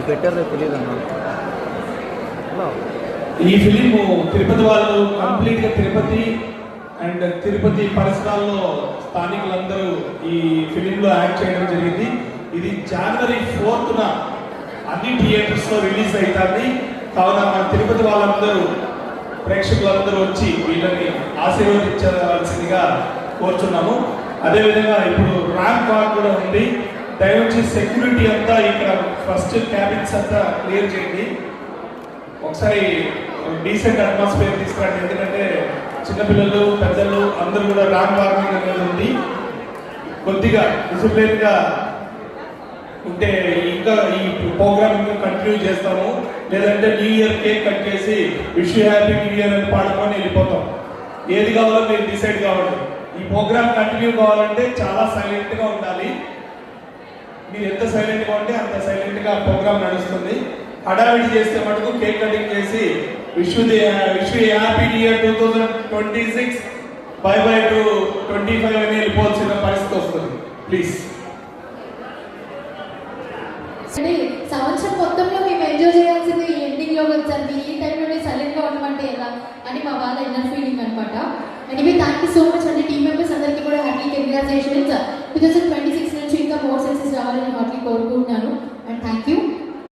పెట్టారో తెలియదు అన్న. ఈ ఫిలిం తిరుపతి వాళ్ళు కంప్లీట్గా తిరుపతి అండ్ తిరుపతి పరిసరాల్లో స్థానికులందరూ ఈ ఫిలింలో యాక్ట్ చేయడం జరిగింది. ఇది జనవరి 4న అన్ని థియేటర్స్లో రిలీజ్ అవుతుంది. కావున మన తిరుపతి వాళ్ళందరూ ప్రేక్షకులందరూ వచ్చి వీళ్ళని ఆశీర్వదించవలసిందిగా కోరుచున్నాము. అదేవిధంగా ఇప్పుడు ర్యాంప్ వాక్ కూడా ఉంది. దయవచ్చి సెక్యూరిటీ అంతా ఇక్కడ ఫస్ట్ క్యాబిన్స్ అంతా క్లియర్ చేయండి. ఒకసారి డీసెంట్ అట్మాస్ఫియర్ తీసుకురండి. ఎందుకంటే చిన్నపిల్లలు పెద్దలు అందరూ కూడా ర్యాంప్ వాకింగ్ అనేది ఉంది. కొద్దిగా డిసిప్లిన్గా ఉంటే ఇంకా ఈ ప్రోగ్రామ్ కంటిన్యూ చేస్తాము. లేదంటే న్యూ ఇయర్ కేక్ కట్ చేసి విష్ హ్యాపీ న్యూ ఇయర్ అని పాడుకొని వెళ్ళిపోతాం. ఏది కావాలో మీరు డిసైడ్ కావాలి. ఈ ప్రోగ్రామ్ కంటిన్యూ కావాలంటే చాలా సైలెంట్గా ఉండాలి. మీరు ఎంత సైలెంట్గా ఉంటే అంత సైలెంట్గా ప్రోగ్రామ్ నడుస్తుంది. హడావిడి చేస్తే మటుకు కేక్ కటింగ్ చేసి wish happy new year 2026 by by to 25 అని వెళ్ళిపోవాల్సిన పరిస్థితి వస్తుంది. ప్లీజ్. సంవత్సరం మొత్తంలో మేము ఎంజాయ్ చేయాల్సింది ఎండింగ్ లో వచ్చారు. ఈ టైంలోనే సైలెంట్ గా ఉండమంటే ఎలా అని మా వాళ్ళ ఇన్నర్ ఫీలింగ్ అనమాట. Anyway thank you so much అండి. టీమ్ మెంబర్స్ అందరికీ కూడా హ్యాపీ కంగ్రాచులేషన్స్. 2026